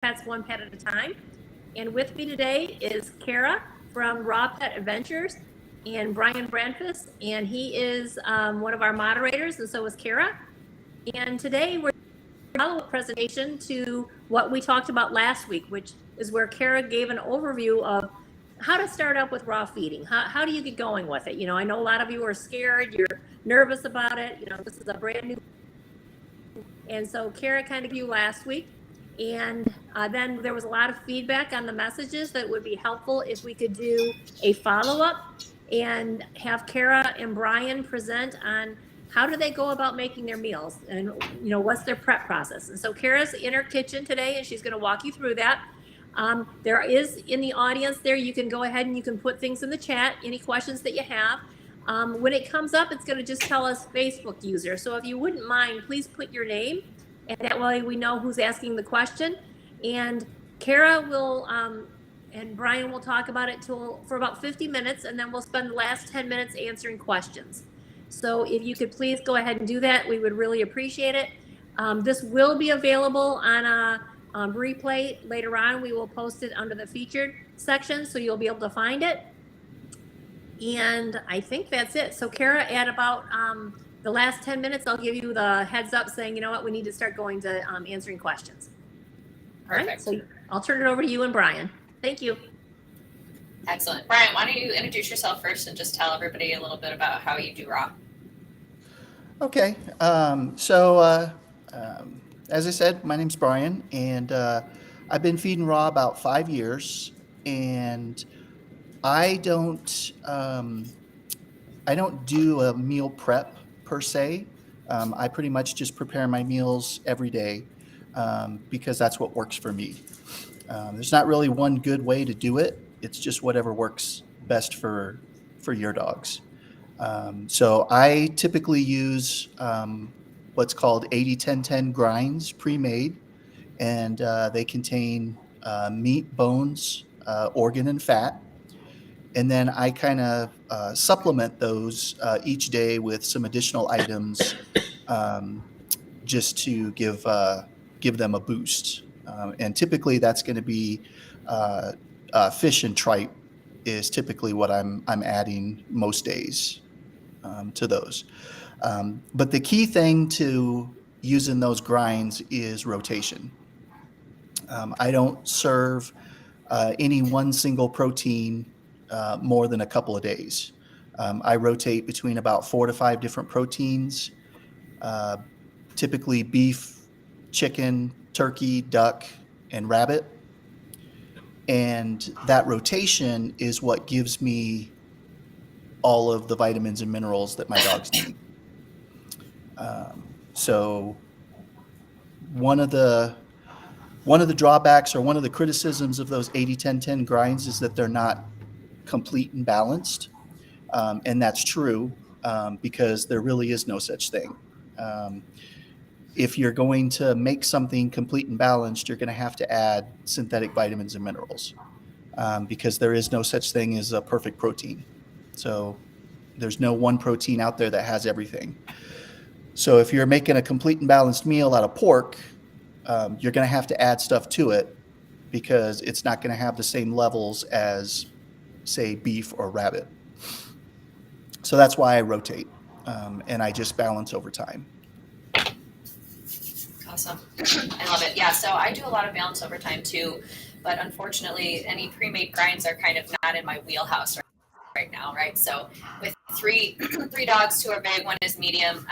pets one pet at a time. And with me today is Kara from Raw Pet Adventures and Brian Brandfas, and he is one of our moderators, and so is Kara. And today we're a follow-up presentation to what we talked about last week, which is where Kara gave an overview of how to start up with raw feeding. How do you get going with it? You know, I know a lot of you are scared, you're nervous about it. You know, this is a brand new. And so Kara kind of gave you last week. And then there was a lot of feedback on the messages that would be helpful if we could do a follow-up and have Kara and Brian present on how do they go about making their meals and, you know, what's their prep process. And so Kara's in her kitchen today and she's going to walk you through that. There is in the audience there, you can go ahead and you can put things in the chat, any questions that you have. When it comes up, it's going to just tell us Facebook user. So if you wouldn't mind, please put your name, and that way we know who's asking the question. And Kara will, and Brian will talk about it for about 50 minutes, and then we'll spend the last 10 minutes answering questions. So if you could please go ahead and do that, we would really appreciate it. This will be available on a replay later on. We will post it under the featured section, so you'll be able to find it. And I think that's it. So Kara, at about the last 10 minutes, I'll give you the heads up saying, you know what, we need to start going to answering questions. Perfect. All right, so I'll turn it over to you and Brian. Thank you. Excellent. Brian, why don't you introduce yourself first and just tell everybody a little bit about how you do raw? Okay. As I said, my name's Brian, and I've been feeding raw about 5 years, and I don't do a meal prep per se. I pretty much just prepare my meals every day because that's what works for me. There's not really one good way to do it. It's just whatever works best for your dogs. So I typically use what's called 80-10-10 grinds pre-made, and they contain meat, bones, organ, and fat. And then I kind of supplement those each day with some additional items just to give them a boost. And typically that's going to be fish and tripe is typically what I'm adding most days to those. But the key thing to using those grinds is rotation. I don't serve any one single protein more than a couple of days. I rotate between about 4 to 5 different proteins, typically beef, chicken, turkey, duck, and rabbit. And that rotation is what gives me all of the vitamins and minerals that my dogs need. So one of the drawbacks or one of the criticisms of those 80-10-10 grinds is that they're not complete and balanced. And that's true because there really is no such thing. If you're going to make something complete and balanced, you're going to have to add synthetic vitamins and minerals because there is no such thing as a perfect protein. So there's no one protein out there that has everything. So if you're making a complete and balanced meal out of pork, you're going to have to add stuff to it because it's not going to have the same levels as, say, beef or rabbit. So that's why I rotate and I just balance over time. Awesome. I love it. Yeah, so I do a lot of balance over time too, but unfortunately any pre-made grinds are kind of not in my wheelhouse right now, right? So with three dogs, 2 are big, 1 is medium,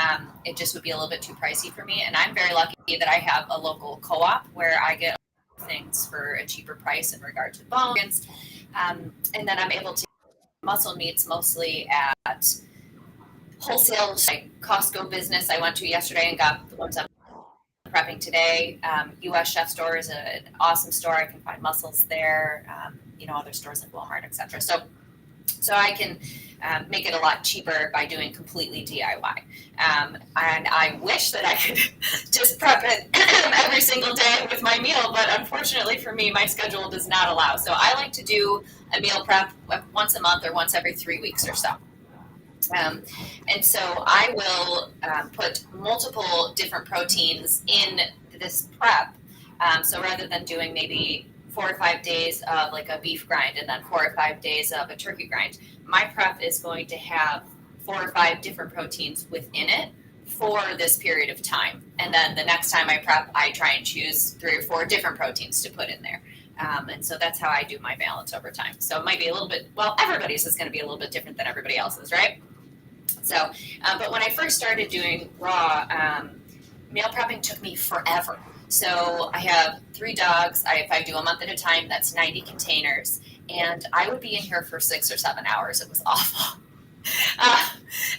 it just would be a little bit too pricey for me. And I'm very lucky that I have a local co-op where I get things for a cheaper price in regard to bones. And then I'm able to muscle meats mostly at wholesale, like Costco business I went to yesterday and got the ones I'm prepping today. US Chef Store is an awesome store. I can find mussels there, other stores like Walmart, etc. So I can make it a lot cheaper by doing completely DIY. And I wish that I could just prep it every single day with my meal, but unfortunately for me, my schedule does not allow. So I like to do a meal prep once a month or once every 3 weeks or so. And so I will put multiple different proteins in this prep So rather than doing maybe 4 or 5 days of like a beef grind and then 4 or 5 days of a turkey grind, my prep is going to have 4 or 5 different proteins within it for this period of time. And then the next time I prep, I try and choose 3 or 4 different proteins to put in there. And so that's how I do my balance over time. So it might be a little bit, well, everybody's is going to be a little bit different than everybody else's, right? So, but when I first started doing raw, meal prepping took me forever. So I have 3 dogs. If I do a month at a time, that's 90 containers. And I would be in here for 6 or 7 hours. It was awful.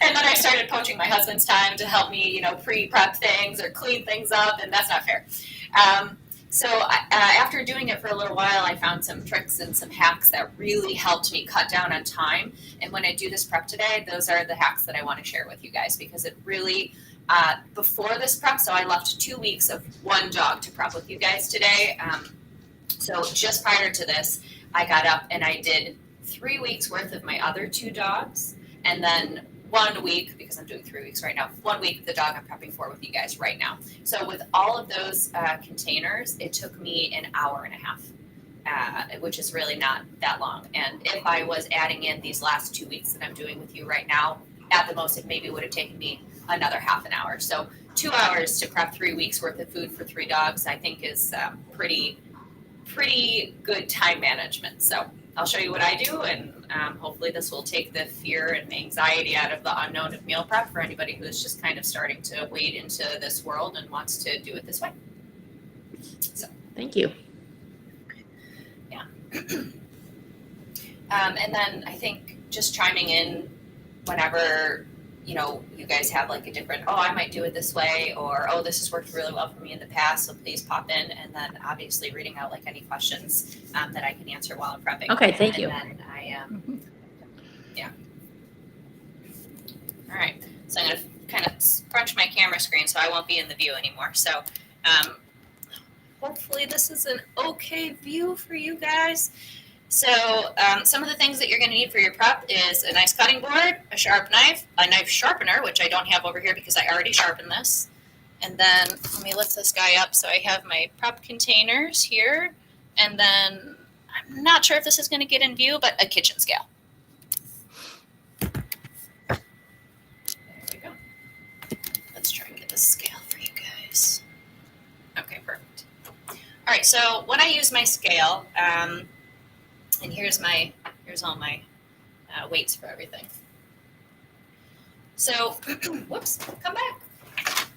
And then I started poaching my husband's time to help me, pre-prep things or clean things up, and that's not fair. So after doing it for a little while, I found some tricks and some hacks that really helped me cut down on time. And when I do this prep today, those are the hacks that I want to share with you guys, because it really, before this prep, so I left 2 weeks of 1 dog to prep with you guys today. So just prior to this, I got up and I did 3 weeks worth of my other 2 dogs. And then 1 week, because I'm doing 3 weeks right now, 1 week of the dog I'm prepping for with you guys right now. So with all of those containers, it took me an hour and a half, which is really not that long. And if I was adding in these last 2 weeks that I'm doing with you right now, at the most, it maybe would have taken me another half an hour. So 2 hours to prep 3 weeks worth of food for 3 dogs, I think is pretty good time management. So I'll show you what I do, and hopefully this will take the fear and anxiety out of the unknown of meal prep for anybody who's just kind of starting to wade into this world and wants to do it this way. So Thank you. yeah. And then I think just chiming in whenever you guys have like a different, I might do it this way, or this has worked really well for me in the past, so please pop in, and then obviously reading out like any questions that I can answer while I'm prepping. Okay, thank you. And then I yeah. All right, so I'm gonna kind of crunch my camera screen so I won't be in the view anymore. So hopefully this is an okay view for you guys. So some of the things that you're going to need for your prep is a nice cutting board, a sharp knife, a knife sharpener, which I don't have over here because I already sharpened this. And then let me lift this guy up. So I have my prep containers here. And then I'm not sure if this is going to get in view, but a kitchen scale. There we go. Let's try and get this scale for you guys. Okay, perfect. All right, so when I use my scale, and here's all my weights for everything. So, whoops, come back.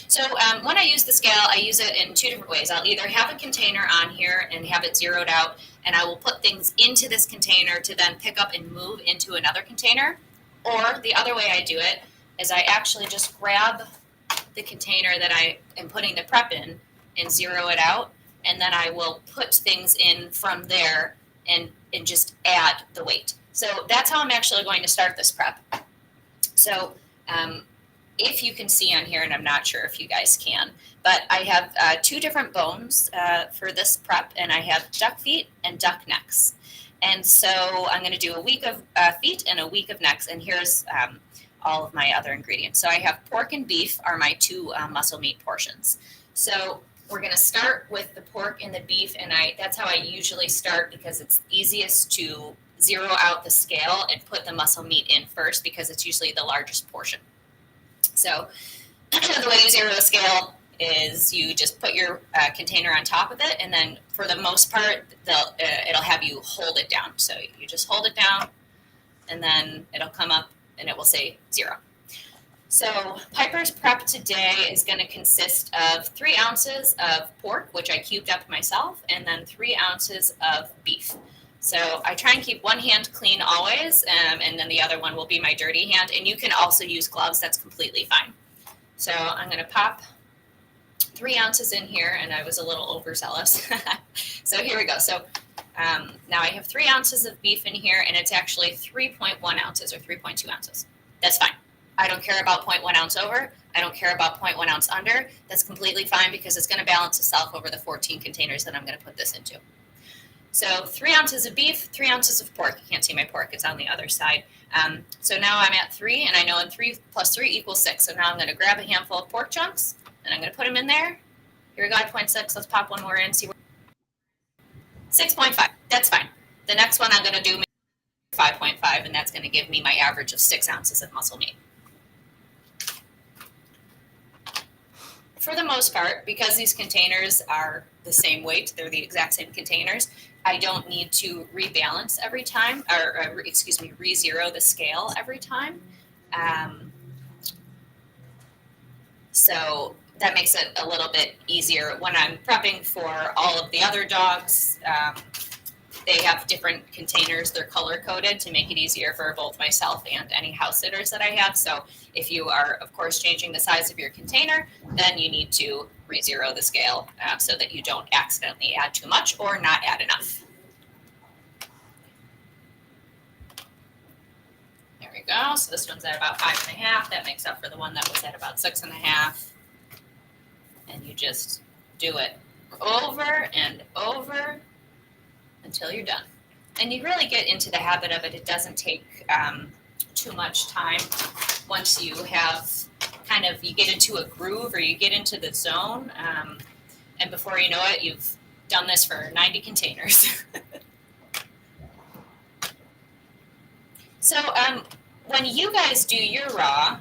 So when I use the scale, I use it in 2 different ways. I'll either have a container on here and have it zeroed out, and I will put things into this container to then pick up and move into another container. Or the other way I do it is I actually just grab the container that I am putting the prep in and zero it out. And then I will put things in from there and just add the weight. So that's how I'm actually going to start this prep. So if you can see on here, and I'm not sure if you guys can, but I have 2 different bones for this prep, and I have duck feet and duck necks. And so I'm going to do a week of feet and a week of necks, and here's all of my other ingredients. So I have pork and beef are my 2 muscle meat portions. So we're going to start with the pork and the beef, and that's how I usually start because it's easiest to zero out the scale and put the muscle meat in first because it's usually the largest portion. So the way you zero a scale is you just put your container on top of it, and then for the most part, it'll have you hold it down. So you just hold it down, and then it'll come up, and it will say 0. So Piper's prep today is going to consist of 3 ounces of pork, which I cubed up myself, and then 3 ounces of beef. So I try and keep one hand clean always, and then the other one will be my dirty hand. And you can also use gloves. That's completely fine. So I'm going to pop 3 ounces in here, and I was a little overzealous. So here we go. So now I have 3 ounces of beef in here, and it's actually 3.1 ounces or 3.2 ounces. That's fine. I don't care about 0.1 ounce over. I don't care about 0.1 ounce under. That's completely fine because it's going to balance itself over the 14 containers that I'm going to put this into. So 3 ounces of beef, 3 ounces of pork. You can't see my pork. It's on the other side. So now I'm at 3, and I know 3 plus 3 equals 6. So now I'm going to grab a handful of pork chunks, and I'm going to put them in there, Here we go, 5.6. Let's pop one more in. See, 6.5. That's fine. The next one I'm going to do 5.5, and that's going to give me my average of 6 ounces of muscle meat. For the most part, because these containers are the same weight, they're the exact same containers, I don't need to rebalance every time, or re-zero the scale every time. So that makes it a little bit easier when I'm prepping for all of the other dogs. They have different containers. They're color coded to make it easier for both myself and any house sitters that I have. So if you are, of course, changing the size of your container, then you need to re-zero the scale so that you don't accidentally add too much or not add enough. There we go. So this one's at about 5.5. That makes up for the one that was at about 6.5. And you just do it over and over until you're done. And you really get into the habit of it. It doesn't take too much time. Once you have you get into a groove or you get into the zone, and before you know it, you've done this for 90 containers. So when you guys do your raw,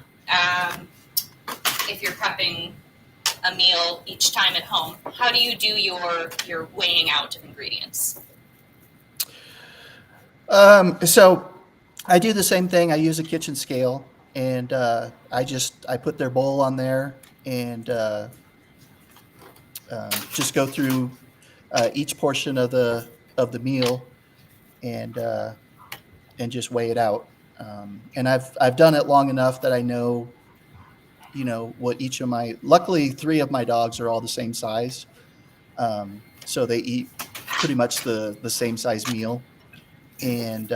if you're prepping a meal each time at home, how do you do your weighing out of ingredients? So I do the same thing. I use a kitchen scale, and I put their bowl on there and just go through each portion of the meal and just weigh it out. And I've done it long enough that I know, what each of luckily 3 of my dogs are all the same size. So they eat pretty much the same size meal. And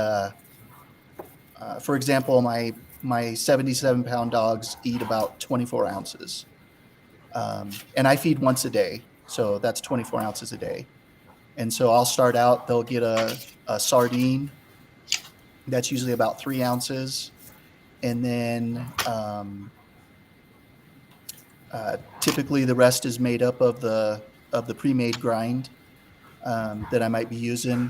for example, my 77-pound dogs eat about 24 ounces. And I feed once a day. So that's 24 ounces a day. And so I'll start out, they'll get a sardine. That's usually about 3 ounces. And then typically the rest is made up of the pre-made grind that I might be using.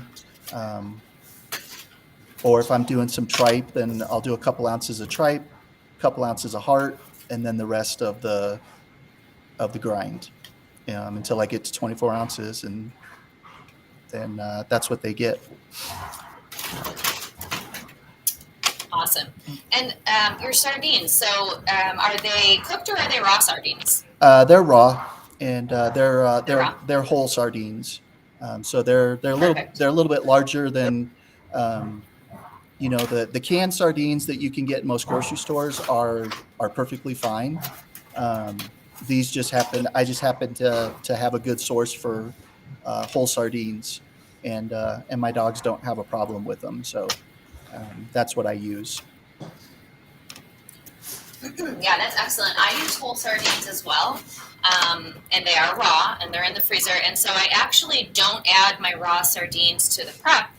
Or if I'm doing some tripe, then I'll do a couple ounces of tripe, a couple ounces of heart, and then the rest of the grind until I get to 24 ounces, and then that's what they get. Awesome. And your sardines, so are they cooked or are they raw sardines? They're raw, and they're whole sardines. So they're a little bit larger than the canned sardines that you can get in most grocery stores are perfectly fine. These I just happen to have a good source for whole sardines, and my dogs don't have a problem with them. So that's what I use. Yeah, that's excellent. I use whole sardines as well, and they are raw and they're in the freezer. And so I actually don't add my raw sardines to the prep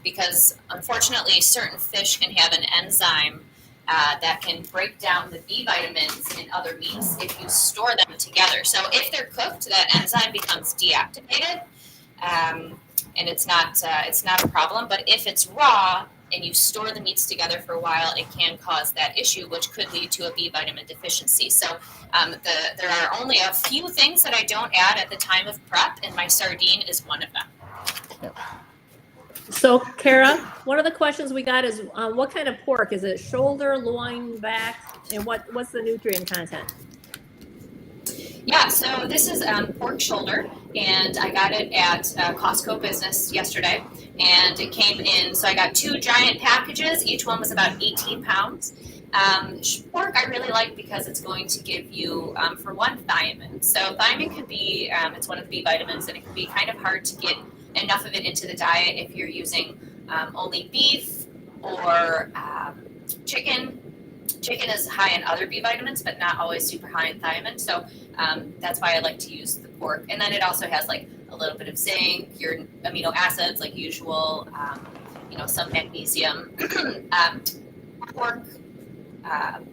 because unfortunately certain fish can have an enzyme that can break down the B vitamins in other meats if you store them together. So if they're cooked, that enzyme becomes deactivated, and it's not a problem. But if it's raw and you store the meats together for a while, it can cause that issue, which could lead to a B vitamin deficiency. So there are only a few things that I don't add at the time of prep, and my sardine is one of them. Yep. So, Kara, one of the questions we got is what kind of pork? Is it shoulder, loin, back, and what's the nutrient content? Yeah, so this is pork shoulder, and I got it at Costco Business yesterday, and it came in, so I got 2 giant packages. Each one was about 18 pounds. Pork I really like because it's going to give you, for one, thiamine. So thiamine can be, it's one of the B vitamins, and it can be kind of hard to get enough of it into the diet if you're using only beef or chicken. Chicken is high in other B vitamins, but not always super high in thiamine. So that's why I like to use the pork. And then it also has like a little bit of zinc, your amino acids like usual, some magnesium. Pork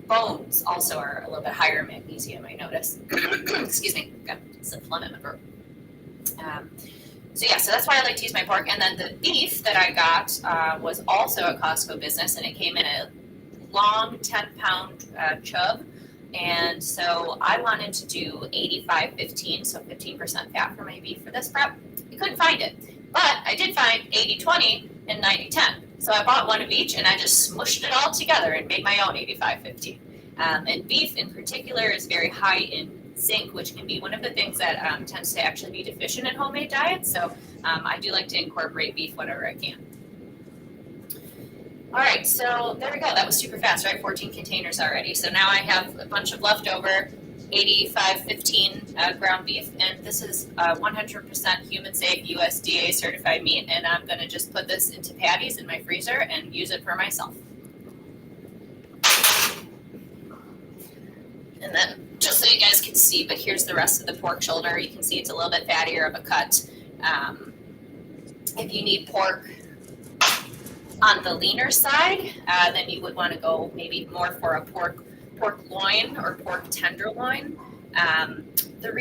bones also are a little bit higher in magnesium, I notice. Excuse me, got It's a phlegm member. So that's why I like to use my pork. And then the beef that I got was also a Costco business, and it came in a long 10-pound chub. And so I wanted to do 85-15, so 15% fat for my beef for this prep. I couldn't find it, but I did find 80-20 and 90-10. So I bought one of each, and I just smushed it all together and made my own 85-15. And beef in particular is very high in zinc, which can be one of the things that tends to actually be deficient in homemade diets. So I do like to incorporate beef whenever I can. All right, so there we go. That was super fast, right? 14 containers already. So now I have a bunch of leftover 85-15 ground beef, and this is 100% human safe USDA certified meat, and I'm going to just put this into patties in my freezer and use it for myself. And then just so you guys can see, but here's the rest of the pork shoulder. You can see it's a little bit fattier of a cut. If you need pork on the leaner side, then you would want to go maybe more for a pork loin or pork tenderloin. One of the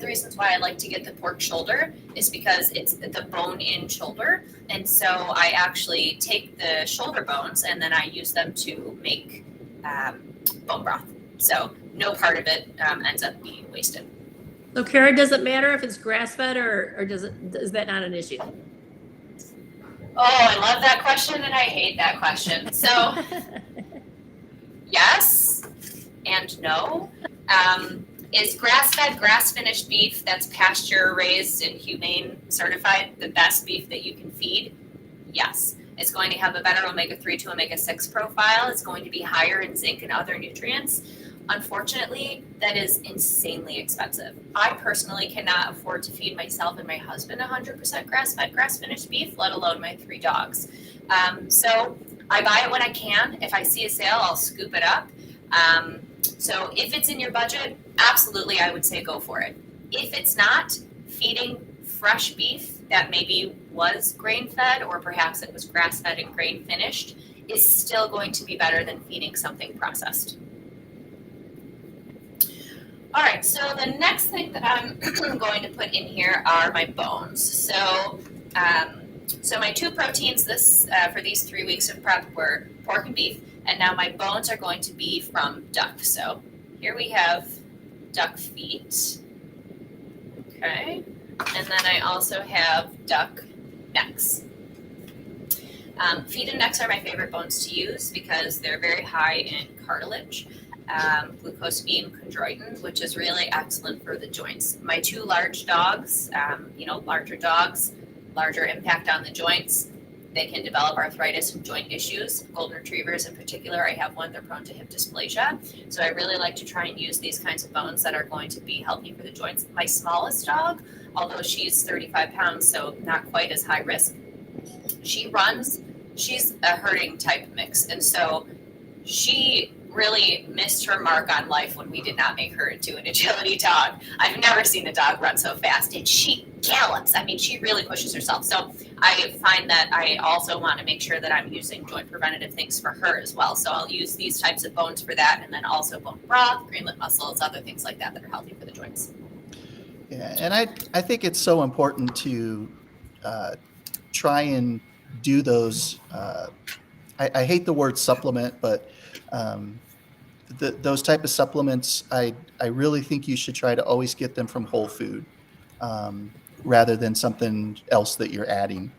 reasons why I like to get the pork shoulder is because it's the bone-in shoulder, and so I actually take the shoulder bones and then I use them to make bone broth. So no part of it ends up being wasted. So Kara, does it matter if it's grass-fed or is that not an issue? Oh, I love that question and I hate that question. So yes and no. Is grass-fed, grass-finished beef that's pasture-raised and humane certified the best beef that you can feed? Yes. It's going to have a better omega-3 to omega-6 profile. It's going to be higher in zinc and other nutrients. Unfortunately, that is insanely expensive. I personally cannot afford to feed myself and my husband 100% grass-fed, grass-finished beef, let alone my 3 dogs. So I buy it when I can. If I see a sale, I'll scoop it up. So if it's in your budget, absolutely, I would say go for it. If it's not, feeding fresh beef that maybe was grain-fed or perhaps it was grass-fed and grain-finished is still going to be better than feeding something processed. All right, so the next thing that I'm going to put in here are my bones. So my 2 proteins for these 3 weeks of prep were pork and beef, and now my bones are going to be from duck. So here we have duck feet, okay, and then I also have duck necks. Feet and necks are my favorite bones to use because they're very high in cartilage. Glucosamine chondroitin, which is really excellent for the joints. My 2 large dogs, larger dogs, larger impact on the joints. They can develop arthritis and joint issues. Golden retrievers in particular, I have one, they're prone to hip dysplasia. So I really like to try and use these kinds of bones that are going to be healthy for the joints. My smallest dog, although she's 35 pounds, so not quite as high risk, she's a herding type mix. And so she really missed her mark on life when we did not make her into an agility dog. I've never seen a dog run so fast, and she gallops. I mean, she really pushes herself. So I find that I also want to make sure that I'm using joint preventative things for her as well. So I'll use these types of bones for that, and then also bone broth, green lip mussels, other things like that that are healthy for the joints. Yeah, and I think it's so important to try and do those. I hate the word supplement, but those type of supplements, I really think you should try to always get them from whole food rather than something else that you're adding.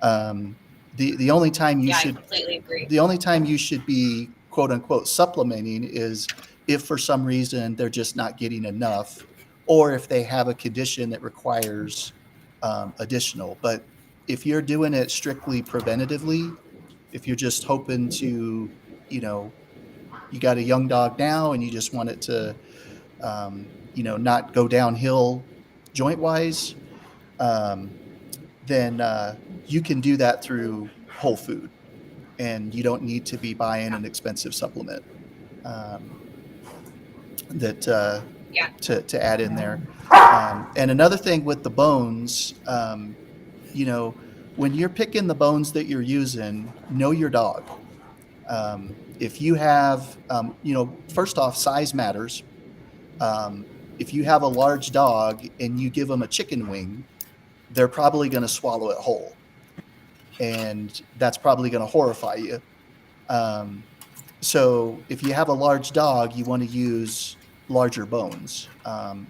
The only time you should, I completely agree. The only time you should be quote unquote supplementing is if for some reason they're just not getting enough, or if they have a condition that requires additional. But if you're doing it strictly preventatively, if you're just hoping to, you got a young dog now and you just want it to, not go downhill joint wise, then you can do that through whole food, and you don't need to be buying an expensive supplement to add in there. And another thing with the bones, when you're picking the bones that you're using, know your dog. If you have, first off, size matters. if you have a large dog and you give them a chicken wing, they're probably going to swallow it whole. And that's probably going to horrify you. So if you have a large dog, you want to use larger bones.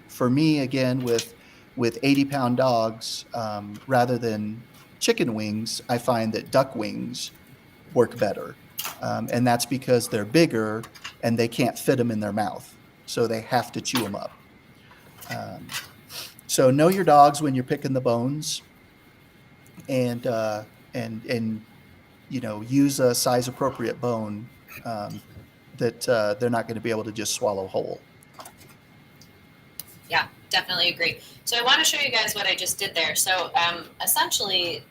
For me, again, with 80-pound dogs, rather than chicken wings, I find that duck wings work better. And that's because they're bigger and they can't fit them in their mouth. So they have to chew them up. So know your dogs when you're picking the bones, and use a size appropriate bone that they're not going to be able to just swallow whole. Yeah, definitely agree. So I want to show you guys what I just did there. So essentially,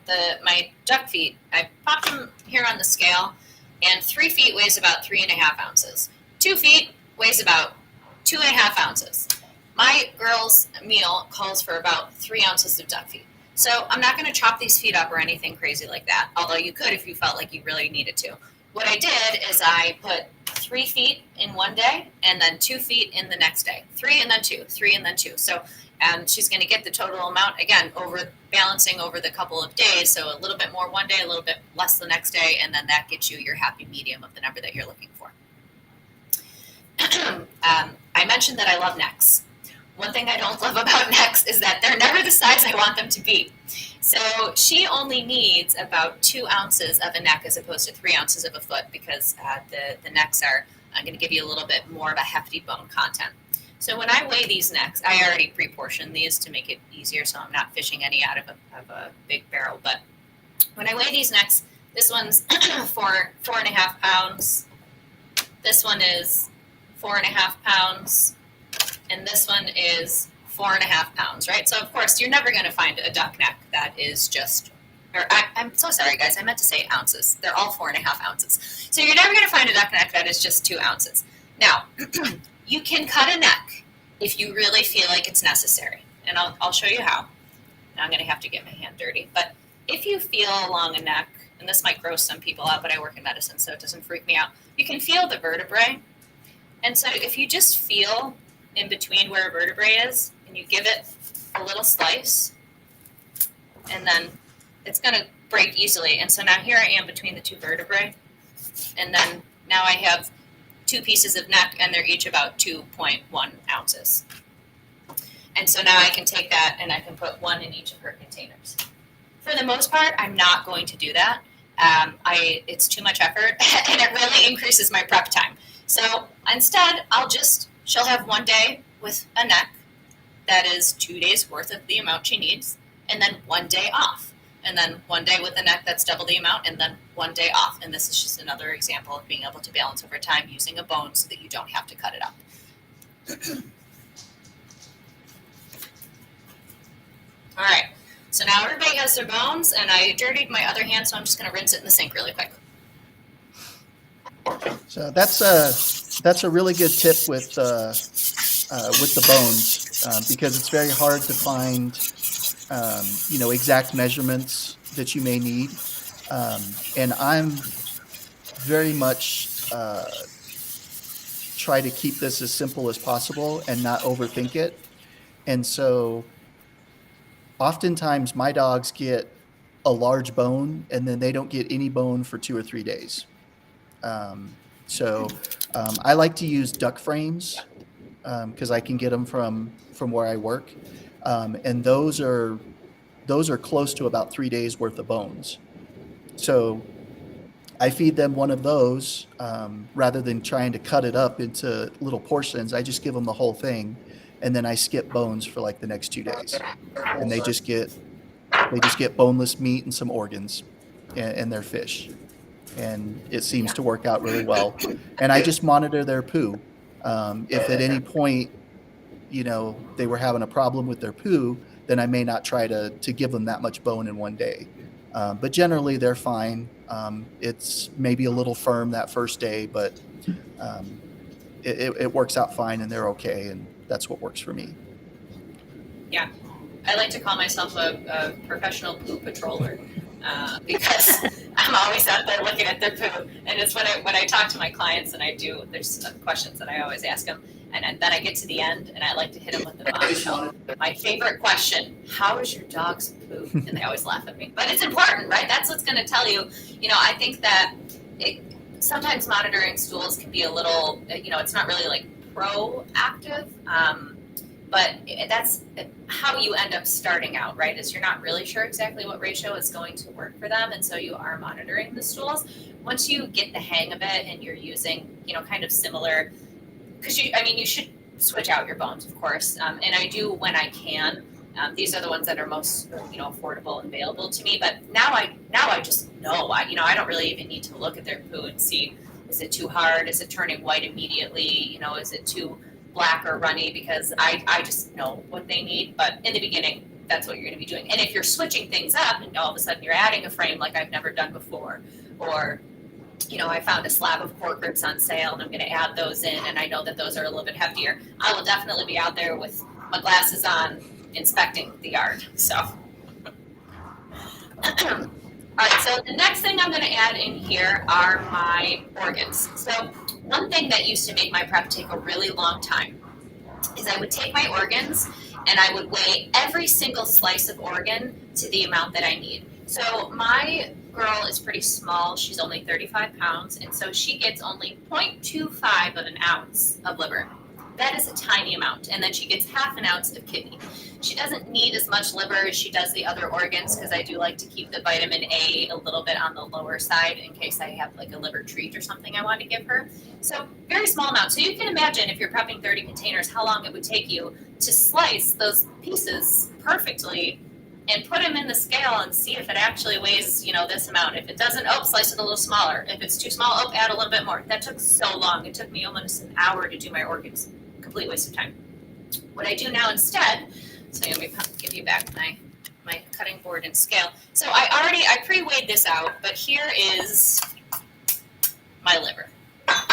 my duck feet, I popped them here on the scale, and 3 feet weighs about 3.5 ounces. 2 feet weighs about 2.5 ounces. My girl's meal calls for about 3 ounces of duck feet. So I'm not going to chop these feet up or anything crazy like that, although you could if you felt like you really needed to. What I did is I put 3 feet in one day and then 2 feet in the next day. 3 and then 2, 3 and then 2. So she's going to get the total amount, again, balancing over the couple of days. So a little bit more one day, a little bit less the next day, and then that gets you your happy medium of the number that you're looking for. I mentioned that I love necks. One thing I don't love about necks is that they're never the size I want them to be. So she only needs about 2 ounces of a neck as opposed to 3 ounces of a foot, because the necks are going to give you a little bit more of a hefty bone content. So when I weigh these necks, I already pre-portioned these to make it easier, so I'm not fishing any out of a big barrel. But when I weigh these necks, this one's 4.5 pounds. This one is 4.5 pounds. And this one is 4.5 pounds, right? So, of course, you're never going to find a duck neck that is just, I'm so sorry, guys. I meant to say ounces. They're all 4.5 ounces. So you're never going to find a duck neck that is just 2 ounces. Now, you can cut a neck if you really feel like it's necessary. And I'll show you how. Now I'm going to have to get my hand dirty. But if you feel along a neck, and this might gross some people out, but I work in medicine, so it doesn't freak me out. You can feel the vertebrae. And so if you just feel in between where a vertebrae is, and you give it a little slice, and then it's going to break easily. And so now here I am between the 2 vertebrae, and then now I have 2 pieces of neck, and they're each about 2.1 ounces. And so now I can take that, and I can put 1 in each of her containers. For the most part, I'm not going to do that. It's too much effort, and it really increases my prep time. So instead, she'll have 1 day with a neck that is 2 days worth of the amount she needs, and then 1 day off. And then 1 day with a neck that's double the amount, and then 1 day off. And this is just another example of being able to balance over time using a bone so that you don't have to cut it up. All right, so now everybody has their bones, and I dirtied my other hand, so I'm just going to rinse it in the sink really quick. So that's a really good tip with the bones, because it's very hard to find exact measurements that you may need, and I'm very much try to keep this as simple as possible and not overthink it. And so oftentimes my dogs get a large bone and then they don't get any bone for 2 or 3 days. I like to use duck frames because I can get them from where I work, and those are close to about 3 days worth of bones. So I feed them one of those rather than trying to cut it up into little portions. I just give them the whole thing, and then I skip bones for like the next 2 days, and they just get boneless meat and some organs and their fish. And it seems to work out really well. And I just monitor their poo. If at any point, they were having a problem with their poo, then I may not try to give them that much bone in 1 day. But generally, they're fine. It's maybe a little firm that first day, but it works out fine, and they're okay, and that's what works for me. Yeah, I like to call myself a professional poo patroller. Because I'm always out there looking at their poo, and it's when I talk to my clients and there's questions that I always ask them. And then I get to the end and I like to hit them with the bombshell. My favorite question, how is your dog's poop? And they always laugh at me. But it's important, right? That's what's going to tell you. I think that sometimes monitoring stools can be a little, it's not really like proactive. But that's how you end up starting out, right? Is you're not really sure exactly what ratio is going to work for them. And so you are monitoring the stools. Once you get the hang of it and you're using, kind of similar, because you should switch out your bones, of course. And I do when I can. These are the ones that are most, affordable and available to me. But now I just know, I don't really even need to look at their poo and see, is it too hard? Is it turning white immediately? Is it too black or runny, because I just know what they need. But in the beginning, that's what you're going to be doing. And if you're switching things up and all of a sudden you're adding a frame like I've never done before, or I found a slab of cork grips on sale and I'm going to add those in, and I know that those are a little bit heftier, I will definitely be out there with my glasses on inspecting the yard. So all right, so the next thing I'm going to add in here are my organs. So one thing that used to make my prep take a really long time is I would take my organs and I would weigh every single slice of organ to the amount that I need. So my girl is pretty small. She's only 35 pounds, and so she gets only 0.25 of an ounce of liver. That is a tiny amount. And then she gets half an ounce of kidney. She doesn't need as much liver as she does the other organs, because I do like to keep the vitamin A a little bit on the lower side in case I have like a liver treat or something I want to give her. So very small amount. So you can imagine if you're prepping 30 containers, how long it would take you to slice those pieces perfectly and put them in the scale and see if it actually weighs, this amount. If it doesn't, slice it a little smaller. If it's too small, add a little bit more. That took so long. It took me almost an hour to do my organs. Complete waste of time. What I do now instead, so let me give you back my cutting board and scale. So I pre-weighed this out, but here is my liver.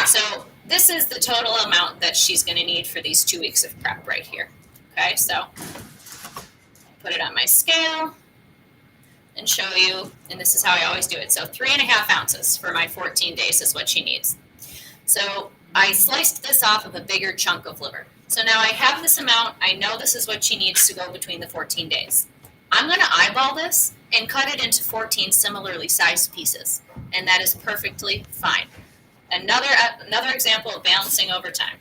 So this is the total amount that she's going to need for these 2 weeks of prep right here. Okay, so put it on my scale and show you, and this is how I always do it. So 3.5 ounces for my 14 days is what she needs. So I sliced this off of a bigger chunk of liver. So now I have this amount. I know this is what she needs to go between the 14 days. I'm going to eyeball this and cut it into 14 similarly sized pieces, and that is perfectly fine. Another example of balancing over time.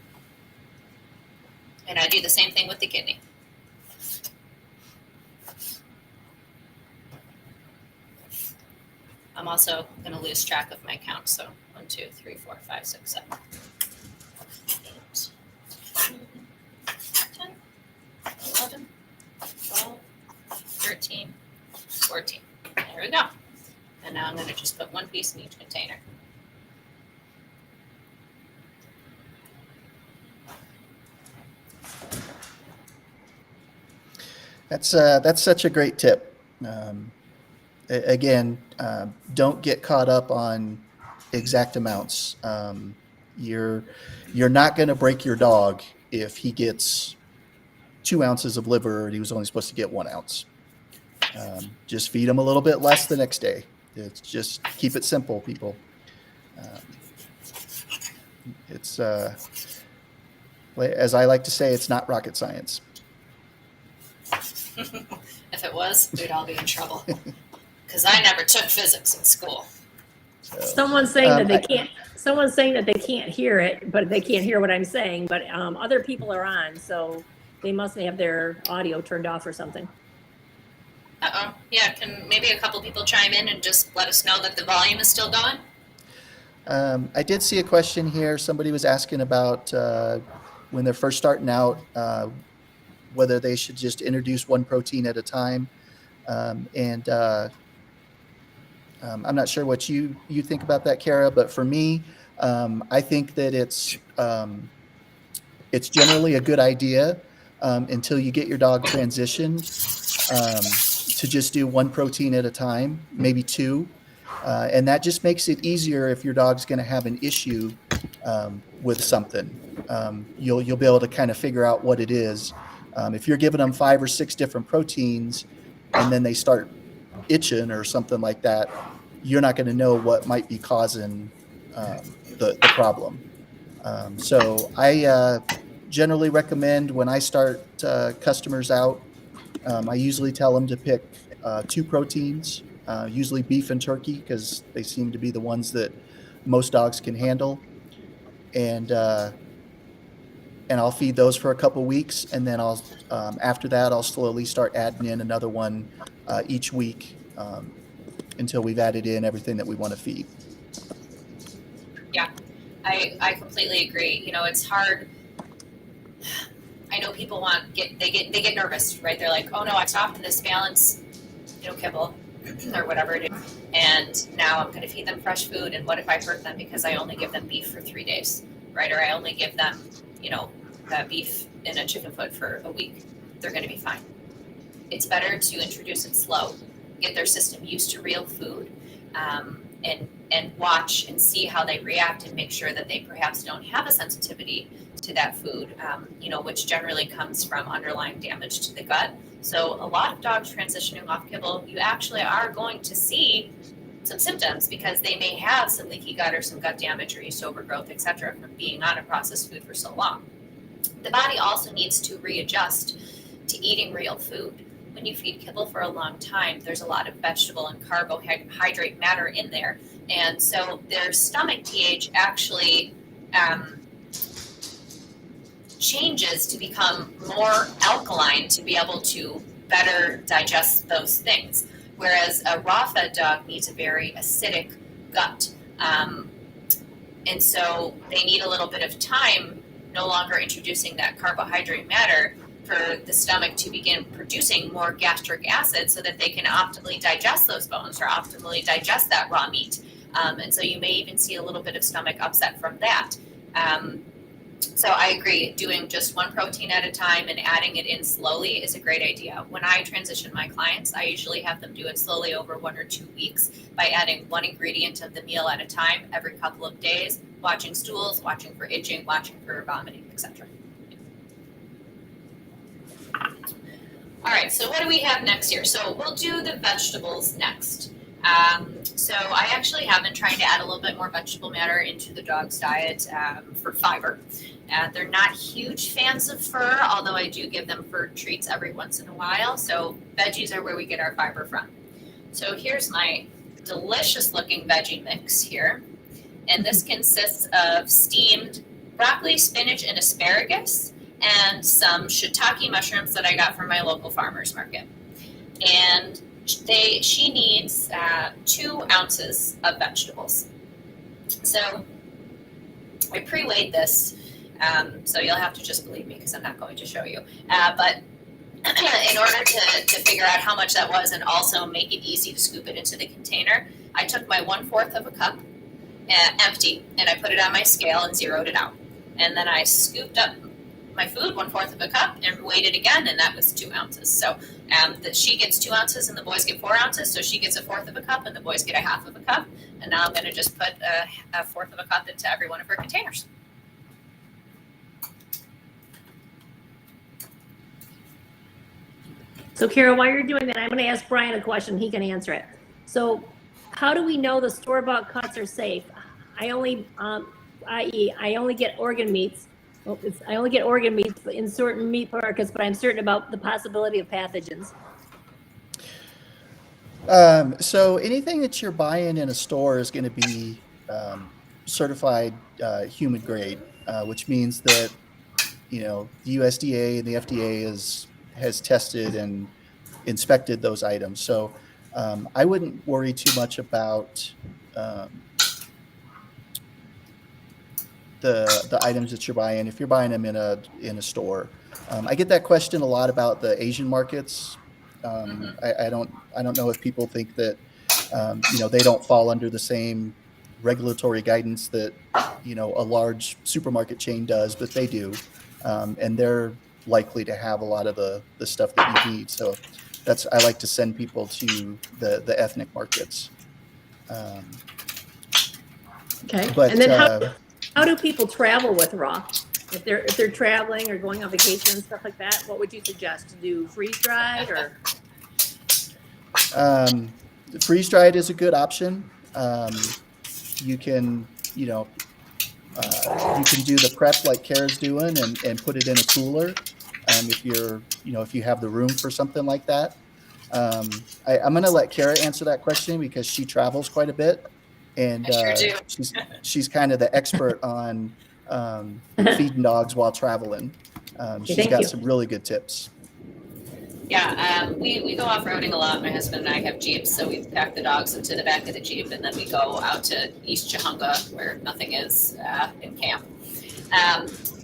And I do the same thing with the kidney. I'm also going to lose track of my count. So 1, 2, 3, 4, 5, 6, 7, 8, 10, 11, 12, 13, 14. There we go. And now I'm going to just put one piece in each container. That's such a great tip. Again, don't get caught up on exact amounts. You're not going to break your dog if he gets 2 ounces of liver and he was only supposed to get 1 ounce. Just feed him a little bit less the next day. It's just keep it simple, people. It's as I like to say, it's not rocket science. If it was, we'd all be in trouble. Because I never took physics in school. So, Someone's saying that they can't. Someone's saying that they can't hear it, but they can't hear what I'm saying. But other people are on, so they must have their audio turned off or something. Yeah, can maybe a couple people chime in and just let us know that the volume is still going? I did see a question here. Somebody was asking about when they're first starting out, whether they should just introduce one protein at a time. I'm not sure what you think about that, Kara, but for me, I think that it's generally a good idea until you get your dog transitioned to just do one protein at a time, maybe 2. And that just makes it easier if your dog's going to have an issue with something. You'll be able to kind of figure out what it is. If you're giving them 5 or 6 different proteins and then they start itching or something like that, you're not going to know what might be causing the problem. So I generally recommend when I start customers out, I usually tell them to pick 2 proteins, usually beef and turkey, because they seem to be the ones that most dogs can handle. And I'll feed those for a couple weeks, and then after that I'll slowly start adding in another one each week until we've added in everything that we want to feed. Yeah, I completely agree. You know, it's hard. I know people they get nervous, right? They're like, oh no, I stopped in this balance, kibble or whatever it is, and now I'm going to feed them fresh food. And what if I hurt them because I only give them beef for 3 days, right? Or I only give them, beef in a chicken foot for a week. They're going to be fine. It's better to introduce it slow, get their system used to real food, and watch and see how they react, and make sure that they perhaps don't have a sensitivity to that food, which generally comes from underlying damage to the gut. So a lot of dogs transitioning off kibble, you actually are going to see some symptoms because they may have some leaky gut or some gut damage or yeast overgrowth, etc., from being on a processed food for so long. The body also needs to readjust to eating real food. When you feed kibble for a long time, there's a lot of vegetable and carbohydrate matter in there. And so their stomach pH actually changes to become more alkaline to be able to better digest those things. Whereas a raw-fed dog needs a very acidic gut. And so they need a little bit of time, no longer introducing that carbohydrate matter, for the stomach to begin producing more gastric acid so that they can optimally digest those bones or optimally digest that raw meat. And so you may even see a little bit of stomach upset from that. So I agree, doing just one protein at a time and adding it in slowly is a great idea. When I transition my clients, I usually have them do it slowly over 1 or 2 weeks by adding one ingredient of the meal at a time every couple of days, watching stools, watching for itching, watching for vomiting, etc. All right, so what do we have next here? So we'll do the vegetables next. So I actually have been trying to add a little bit more vegetable matter into the dog's diet for fiber. They're not huge fans of fur, although I do give them fur treats every once in a while. So veggies are where we get our fiber from. So here's my delicious looking veggie mix here. And this consists of steamed broccoli, spinach, and asparagus, and some shiitake mushrooms that I got from my local farmer's market. And she needs 2 ounces of vegetables. So I pre-weighed this, so you'll have to just believe me because I'm not going to show you. But in order to figure out how much that was and also make it easy to scoop it into the container, I took my 1/4 of a cup empty, and I put it on my scale and zeroed it out. And then I scooped up my food, 1/4 of a cup, and weighed it again, and that was 2 ounces. So she gets 2 ounces and the boys get 4 ounces, so she gets 1/4 of a cup and the boys get 1/2 of a cup. And now I'm going to just put a 1/4 of a cup into every one of her containers. So Kara, while you're doing that, I'm going to ask Brian a question. He can answer it. So how do we know the store-bought cuts are safe? I only get organ meats. I only get organ meats in certain meat markets, but I'm certain about the possibility of pathogens. So anything that you're buying in a store is going to be certified human grade, which means that the USDA and the FDA has tested and inspected those items. So I wouldn't worry too much about the items that you're buying if you're buying them in a store. I get that question a lot about the Asian markets. I don't know if people think that they don't fall under the same regulatory guidance that a large supermarket chain does, but they do, and they're likely to have a lot of the stuff that you need. So I like to send people to the ethnic markets. Okay. But and then how do people travel with raw? If they're traveling or going on vacation and stuff like that, what would you suggest? To do freeze dried or? Freeze dried is a good option. You can, You can do the prep like Kara's doing and put it in a cooler if if you have the room for something like that. I'm going to let Kara answer that question because she travels quite a bit, and I sure do. she's kind of the expert on feeding dogs while traveling. She's Thank got you. some really good tips. Yeah, we go off-roading a lot. My husband and I have Jeeps, so we pack the dogs into the back of the Jeep, and then we go out to East Chahunga, where nothing is, in camp.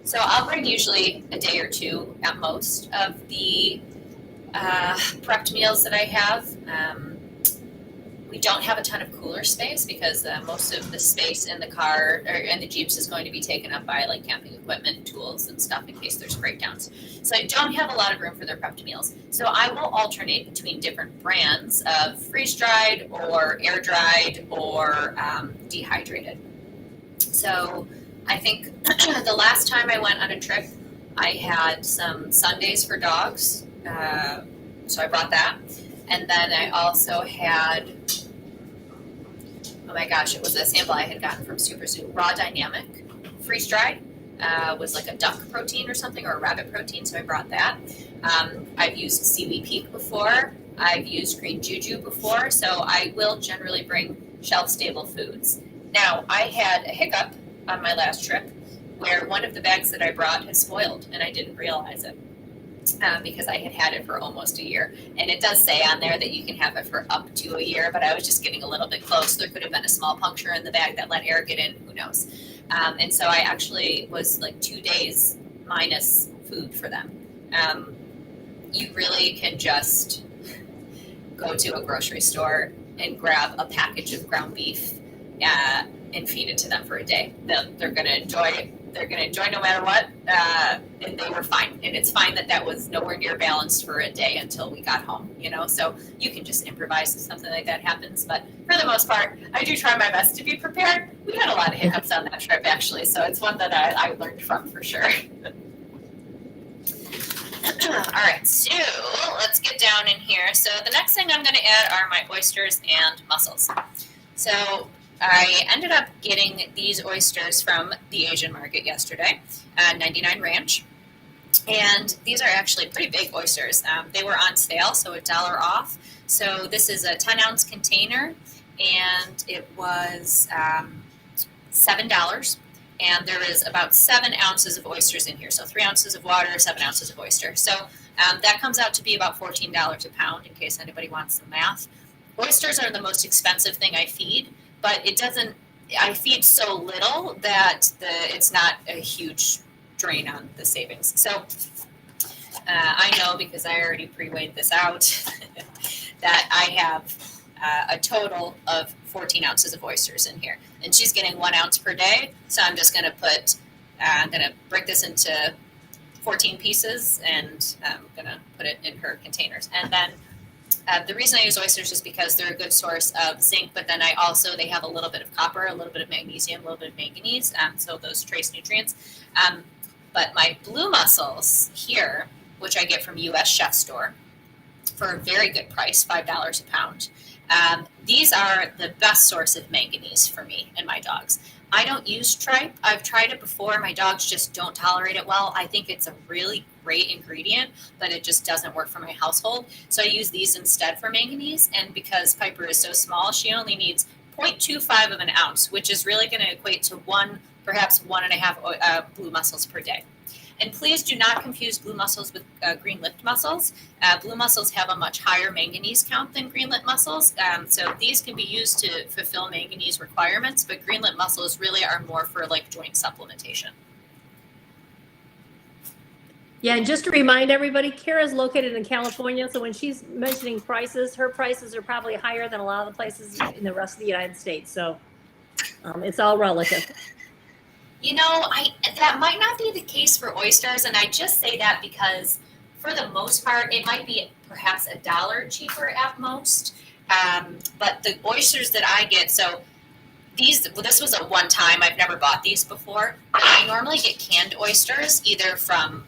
So I'll bring usually a day or two at most of the prepped meals that I have. We don't have a ton of cooler space because most of the space in the car or in the Jeeps is going to be taken up by like camping equipment, tools, and stuff in case there's breakdowns. So I don't have a lot of room for their prepped meals. So I will alternate between different brands of freeze-dried or air-dried or dehydrated. So I think the last time I went on a trip, I had some sundaes for dogs. So I brought that. And then I also had, oh my gosh, it was a sample I had gotten from Super Zoo, Raw Dynamic, freeze-dried, was like a duck protein or something, or a rabbit protein, so I brought that. I've used Seaweed Peak before, I've used Green Juju before, so I will generally bring shelf-stable foods. Now, I had a hiccup on my last trip where one of the bags that I brought had spoiled, and I didn't realize it. Because I had had it for almost a year. And it does say on there that you can have it for up to a year, but I was just getting a little bit close. There could have been a small puncture in the bag that let air get in, who knows. And so I actually was like 2 days minus food for them. You really can just go to a grocery store and grab a package of ground beef and feed it to them for a day. They're going to enjoy it. They're going to enjoy no matter what, and they were fine. And it's fine that was nowhere near balanced for a day until we got home, so you can just improvise if something like that happens. But for the most part, I do try my best to be prepared. We had a lot of hiccups on that trip, actually, so it's one that I learned from for sure. All right, so let's get down in here. So the next thing I'm going to add are my oysters and mussels. So I ended up getting these oysters from the Asian market yesterday, 99 Ranch. And these are actually pretty big oysters. They were on sale, so $1 off. So this is a 10-ounce container, and it was $7. And there is about 7 ounces of oysters in here. So 3 ounces of water, 7 ounces of oyster. So that comes out to be about $14 a pound, in case anybody wants the math. Oysters are the most expensive thing I feed. But I feed so little that it's not a huge drain on the savings. So I know, because I already pre-weighed this out, that I have a total of 14 ounces of oysters in here. And she's getting 1 ounce per day. So I'm just going to break this into 14 pieces, and I'm going to put it in her containers. And then the reason I use oysters is because they're a good source of zinc, but then they have a little bit of copper, a little bit of magnesium, a little bit of manganese, so those trace nutrients. But my blue mussels here, which I get from U.S. Chef Store for a very good price, $5 a pound, these are the best source of manganese for me and my dogs. I don't use tripe. I've tried it before. My dogs just don't tolerate it well. I think it's a really great ingredient, but it just doesn't work for my household. So I use these instead for manganese. And because Piper is so small, she only needs 0.25 of an ounce, which is really going to equate to perhaps 1.5 blue mussels per day. And please do not confuse blue mussels with green-lipped mussels. Blue mussels have a much higher manganese count than green-lipped mussels. So these can be used to fulfill manganese requirements, but green-lipped mussels really are more for like joint supplementation. Yeah, and just to remind everybody, Kara's located in California, so when she's mentioning prices, her prices are probably higher than a lot of the places in the rest of the United States. So it's all relative. That might not be the case for oysters, and I just say that because for the most part, it might be perhaps $1 cheaper at most. But the oysters that I get, so this was a one time, I've never bought these before, but I normally get canned oysters either from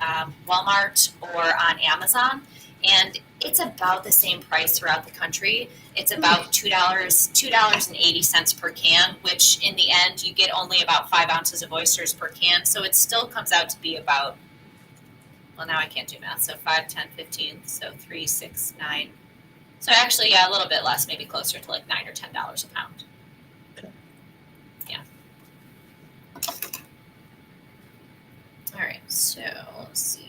Walmart or on Amazon. and it's about the same price throughout the country. It's about $2.80 per can, which in the end you get only about 5 ounces of oysters per can. So it still comes out to be about, well, now I can't do math. So 5, 10, 15, so 3, 6, 9. So actually, yeah, a little bit less, maybe closer to like $9 or $10 a pound. Okay. Yeah. All right, so let's see.